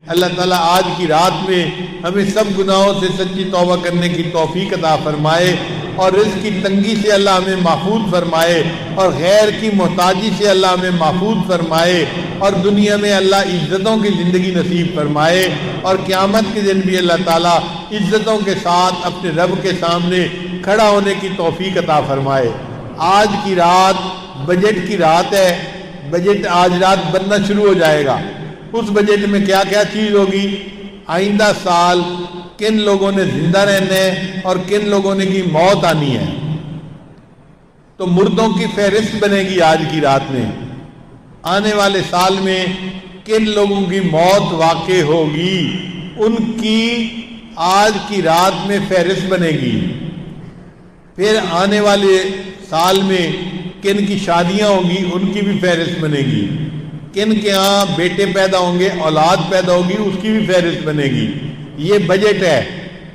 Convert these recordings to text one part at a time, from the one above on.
اللہ تعالیٰ آج کی رات میں ہمیں سب گناہوں سے سچی توبہ کرنے کی توفیق عطا فرمائے اور رزق کی تنگی سے اللہ ہمیں محفوظ فرمائے اور غیر کی محتاجی سے اللہ ہمیں محفوظ فرمائے اور دنیا میں اللہ عزتوں کی زندگی نصیب فرمائے اور قیامت کے دن بھی اللہ تعالیٰ عزتوں کے ساتھ اپنے رب کے سامنے کھڑا ہونے کی توفیق عطا فرمائے۔ آج کی رات بجٹ کی رات ہے، بجٹ آج رات بننا شروع ہو جائے گا۔ اس بجٹ میں کیا کیا چیز ہوگی، آئندہ سال کن لوگوں نے زندہ رہنا ہے اور کن لوگوں نے کی موت آنی ہے، تو مردوں کی فہرست بنے گی آج کی رات میں۔ آنے والے سال میں کن لوگوں کی موت واقع ہوگی ان کی آج کی رات میں فہرست بنے گی۔ پھر آنے والے سال میں کن کی شادیاں ہوں گی ان کی بھی فہرست بنے گی، کن کے ہاں بیٹے پیدا ہوں گے، اولاد پیدا ہوگی، اس کی بھی فہرست بنے گی۔ یہ بجٹ ہے،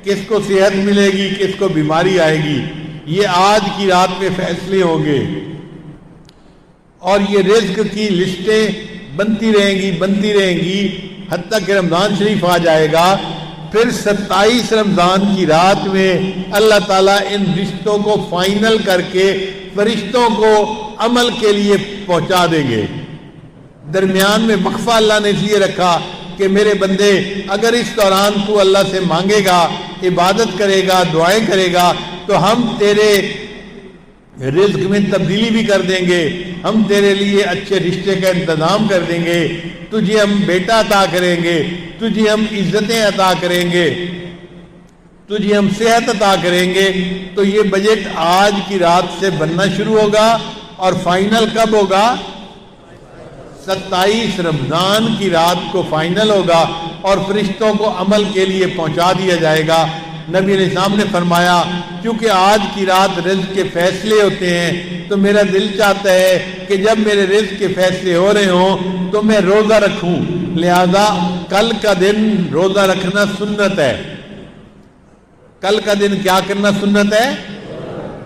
کس کو صحت ملے گی، کس کو بیماری آئے گی، یہ آج کی رات میں فیصلے ہوں گے۔ اور یہ رزق کی لسٹیں بنتی رہیں گی حتیٰ کہ رمضان شریف آ جائے گا۔ پھر 27 رمضان کی رات میں اللہ تعالیٰ ان رشتوں کو فائنل کر کے فرشتوں کو عمل کے لیے پہنچا دیں گے۔ درمیان میں وقفہ اللہ نے اس لیے رکھا کہ میرے بندے اگر اس دوران تو اللہ سے مانگے گا، عبادت کرے گا، دعائیں کرے گا تو ہم تیرے رزق میں تبدیلی بھی کر دیں گے، ہم تیرے لیے اچھے رشتے کا انتظام کر دیں گے، تجھے ہم بیٹا عطا کریں گے، تجھے ہم عزتیں عطا کریں گے، تجھے ہم صحت عطا کریں گے۔ تو یہ بجٹ آج کی رات سے بننا شروع ہوگا اور فائنل کب ہوگا؟ 27 رمضان کی رات کو فائنل ہوگا اور فرشتوں کو عمل کے لیے پہنچا دیا جائے گا۔ نبی علیہ السلام نے فرمایا کیونکہ آج کی رات رزق کے فیصلے ہوتے ہیں تو میرا دل چاہتا ہے کہ جب میرے رزق کے فیصلے ہو رہے ہوں تو میں روزہ رکھوں، لہذا کل کا دن روزہ رکھنا سنت ہے۔ کل کا دن کیا کرنا سنت ہے؟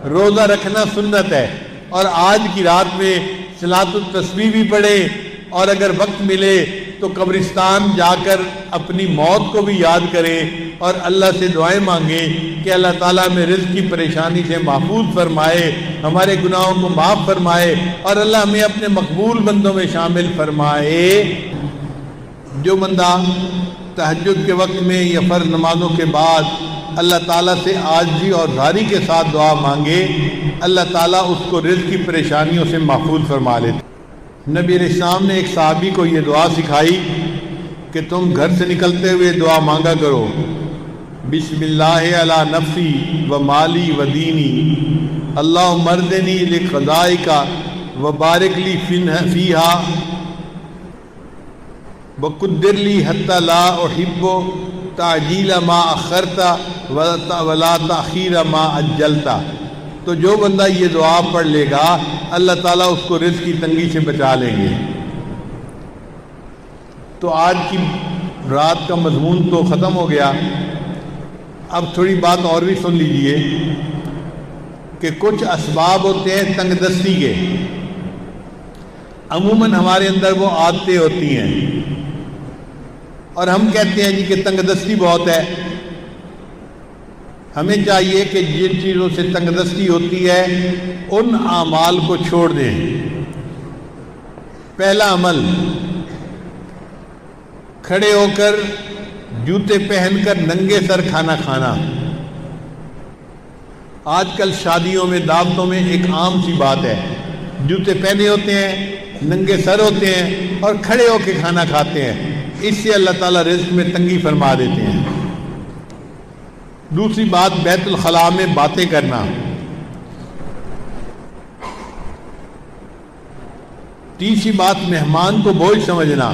روزہ رکھنا سنت ہے۔ اور آج کی رات میں صلاۃ التسبیح بھی پڑھے اور اگر وقت ملے تو قبرستان جا کر اپنی موت کو بھی یاد کریں اور اللہ سے دعائیں مانگیں کہ اللہ تعالیٰ میں رزق کی پریشانی سے محفوظ فرمائے، ہمارے گناہوں کو معاف فرمائے اور اللہ ہمیں اپنے مقبول بندوں میں شامل فرمائے۔ جو بندہ تہجد کے وقت میں یا فرض نمازوں کے بعد اللہ تعالیٰ سے عاجزی اور زاری کے ساتھ دعا مانگے، اللہ تعالیٰ اس کو رزق کی پریشانیوں سے محفوظ فرما لیتے۔ نبی علیہ السلام نے ایک صحابی کو یہ دعا سکھائی کہ تم گھر سے نکلتے ہوئے دعا مانگا کرو، بسم اللہ علی نفسی و مالی و دینی، اللہم ارضنی لقضائک و بارک لی فیہا وقدر لی حتی لا احب تعجیل ما اخرت ولا تاخیر ما اجلت۔ تو جو بندہ یہ دعا پڑھ لے گا اللہ تعالیٰ اس کو رزق کی تنگی سے بچا لیں گے۔ تو آج کی رات کا مضمون تو ختم ہو گیا، اب تھوڑی بات اور بھی سن لیجئے کہ کچھ اسباب ہوتے ہیں تنگ دستی کے، عموماً ہمارے اندر وہ عادتیں ہوتی ہیں اور ہم کہتے ہیں جی کہ تنگ دستی بہت ہے۔ ہمیں چاہیے کہ جن چیزوں سے تنگ دستی ہوتی ہے ان اعمال کو چھوڑ دیں۔ پہلا عمل، کھڑے ہو کر جوتے پہن کر ننگے سر کھانا کھانا۔ آج کل شادیوں میں، دعوتوں میں ایک عام سی بات ہے، جوتے پہنے ہوتے ہیں، ننگے سر ہوتے ہیں اور کھڑے ہو کے کھانا کھاتے ہیں۔ اس سے اللہ تعالیٰ رزق میں تنگی فرما دیتے ہیں۔ دوسری بات، بیت الخلاء میں باتیں کرنا۔ تیسری بات، مہمان کو بوجھ سمجھنا۔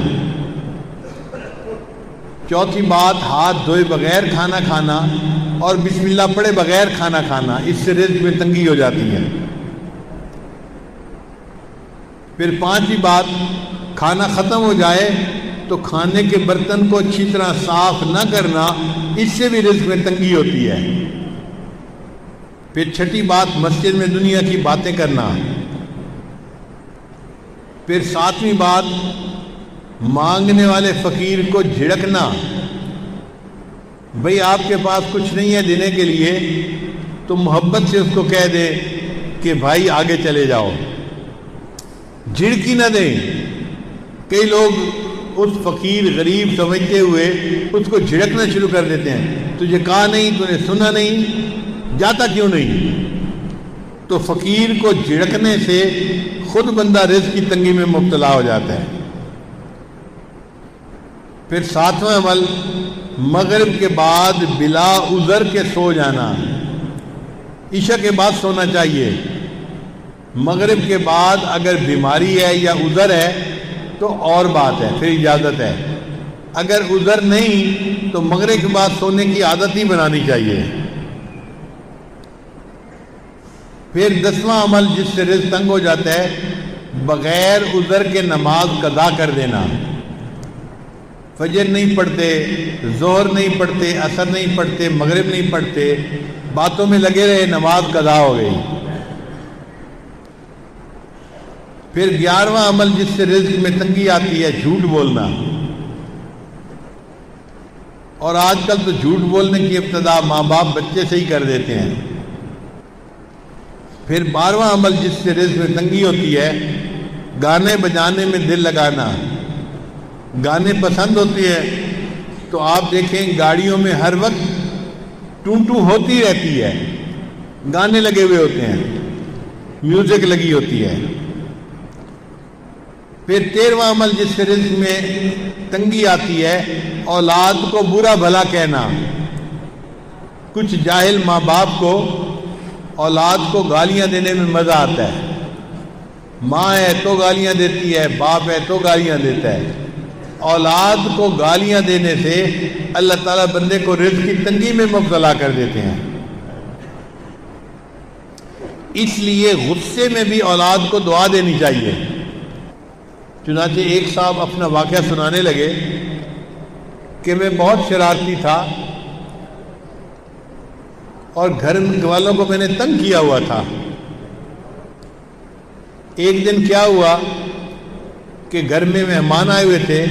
چوتھی بات، ہاتھ دھوئے بغیر کھانا کھانا اور بسم اللہ پڑھے بغیر کھانا کھانا، اس سے رزق میں تنگی ہو جاتی ہے۔ پھر پانچویں بات، کھانا ختم ہو جائے تو کھانے کے برتن کو اچھی طرح صاف نہ کرنا، اس سے بھی رزق میں تنگی ہوتی ہے۔ پھر چھٹی بات، مسجد میں دنیا کی باتیں کرنا۔ پھر ساتویں بات، مانگنے والے فقیر کو جھڑکنا، بھئی آپ کے پاس کچھ نہیں ہے دینے کے لیے، تو محبت سے اس کو کہہ دے کہ بھائی آگے چلے جاؤ، جھڑکی نہ دیں۔ کئی لوگ اس فقیر غریب سمجھتے ہوئے اس کو جھڑکنا شروع کر دیتے ہیں، تجھے کہا نہیں، تو نے سنا نہیں، جاتا کیوں نہیں؟ تو فقیر کو جھڑکنے سے خود بندہ رزق کی تنگی میں مبتلا ہو جاتا ہے۔ پھر ساتواں عمل، مغرب کے بعد بلا عذر کے سو جانا۔ عشاء کے بعد سونا چاہیے، مغرب کے بعد اگر بیماری ہے یا عذر ہے تو اور بات ہے، پھر اجازت ہے۔ اگر عذر نہیں تو مغرب کے بعد سونے کی عادت ہی بنانی چاہیے۔ پھر 10واں عمل جس سے رزق تنگ ہو جاتا ہے، بغیر عذر کے نماز قضا کر دینا۔ فجر نہیں پڑھتے، ظہر نہیں پڑھتے، عصر نہیں پڑھتے، مغرب نہیں پڑھتے، باتوں میں لگے رہے، نماز قضا ہو گئی۔ پھر 11واں عمل جس سے رزق میں تنگی آتی ہے، جھوٹ بولنا۔ اور آج کل تو جھوٹ بولنے کی ابتدا ماں باپ بچے سے ہی کر دیتے ہیں۔ پھر 12واں عمل جس سے رزق میں تنگی ہوتی ہے، گانے بجانے میں دل لگانا۔ گانے پسند ہوتے ہیں تو آپ دیکھیں گاڑیوں میں ہر وقت ٹوں ٹوں ہوتی رہتی ہے، گانے لگے ہوئے ہوتے ہیں، میوزک لگی ہوتی ہے۔ پھر 13واں عمل جس سے رزق میں تنگی آتی ہے، اولاد کو برا بھلا کہنا۔ کچھ جاہل ماں باپ کو اولاد کو گالیاں دینے میں مزہ آتا ہے، ماں ہے تو گالیاں دیتی ہے، باپ ہے تو گالیاں دیتا ہے۔ اولاد کو گالیاں دینے سے اللہ تعالیٰ بندے کو رزق کی تنگی میں مبتلا کر دیتے ہیں۔ اس لیے غصے میں بھی اولاد کو دعا دینی چاہیے۔ چنانچہ ایک صاحب اپنا واقعہ سنانے لگے کہ میں بہت شرارتی تھا اور گھر والوں کو میں نے تنگ کیا ہوا تھا۔ ایک دن کیا ہوا کہ گھر میں مہمان آئے ہوئے تھے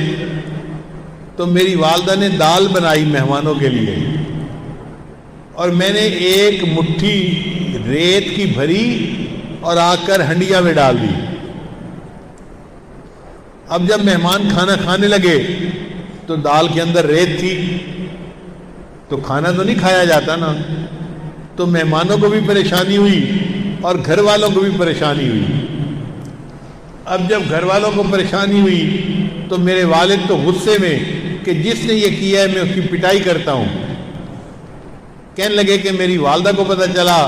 تو میری والدہ نے دال بنائی مہمانوں کے لیے، اور میں نے ایک مٹھی ریت کی بھری اور آ کر ہنڈیا میں ڈال دی۔ اب جب مہمان کھانا کھانے لگے تو دال کے اندر ریت تھی، تو کھانا تو نہیں کھایا جاتا نا، تو مہمانوں کو بھی پریشانی ہوئی اور گھر والوں کو بھی پریشانی ہوئی۔ اب جب گھر والوں کو پریشانی ہوئی تو میرے والد تو غصے میں کہ جس نے یہ کیا ہے میں اس کی پٹائی کرتا ہوں۔ کہنے لگے کہ میری والدہ کو پتہ چلا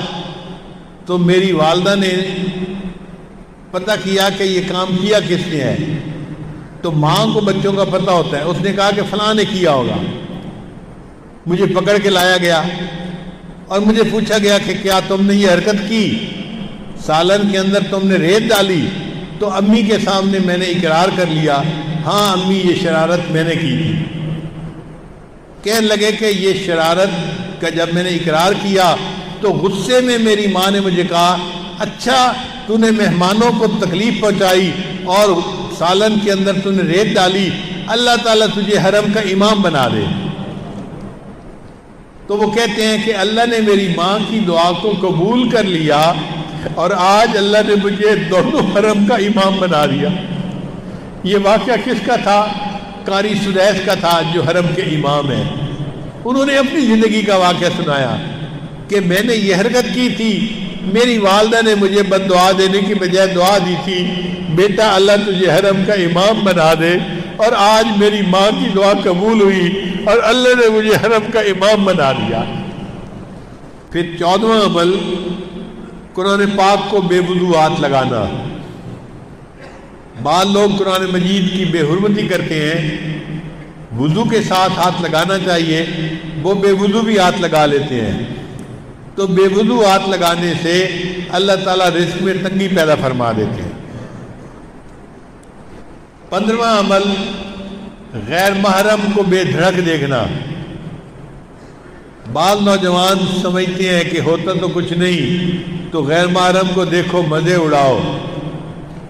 تو میری والدہ نے پتہ کیا کہ یہ کام کیا کس نے ہے، تو ماں کو بچوں کا پتہ ہوتا ہے، اس نے کہا کہ فلاں نے کیا ہوگا۔ مجھے پکڑ کے لایا گیا اور مجھے پوچھا گیا کہ کیا تم نے یہ حرکت کی، سالن کے اندر تم نے ریت ڈالی؟ تو امی کے سامنے میں نے اقرار کر لیا، ہاں امی یہ شرارت میں نے کی تھی۔ کہنے لگے کہ یہ شرارت کا جب میں نے اقرار کیا تو غصے میں میری ماں نے مجھے کہا، اچھا تو نے مہمانوں کو تکلیف پہنچائی اور سالن کے اندر تو نے ریت ڈالی، اللہ تعالیٰ تجھے حرم کا امام بنا دے۔ تو وہ کہتے ہیں کہ اللہ نے میری ماں کی دعا کو قبول کر لیا اور آج اللہ نے مجھے دونوں حرم کا امام بنا دیا۔ یہ واقعہ کس کا تھا؟ قاری سدیس کا تھا جو حرم کے امام ہیں۔ انہوں نے اپنی زندگی کا واقعہ سنایا کہ میں نے یہ حرکت کی تھی، میری والدہ نے مجھے بد دعا دینے کی بجائے دعا دی تھی، بیٹا اللہ تجھے حرم کا امام بنا دے، اور آج میری ماں کی دعا قبول ہوئی اور اللہ نے مجھے حرم کا امام بنا دیا۔ پھر 14واں عمل، قرآن پاک کو بے وضو ہاتھ لگانا۔ بعض لوگ قرآن مجید کی بے حرمتی کرتے ہیں، وضو کے ساتھ ہاتھ لگانا چاہیے، وہ بے وضو بھی ہاتھ لگا لیتے ہیں۔ تو بے وضو ہاتھ لگانے سے اللہ تعالیٰ رزق میں تنگی پیدا فرما دیتے ہیں۔ 15واں عمل، غیر محرم کو بے دھڑک دیکھنا۔ بعض نوجوان سمجھتے ہیں کہ ہوتا تو کچھ نہیں، تو غیر محرم کو دیکھو مزے اڑاؤ۔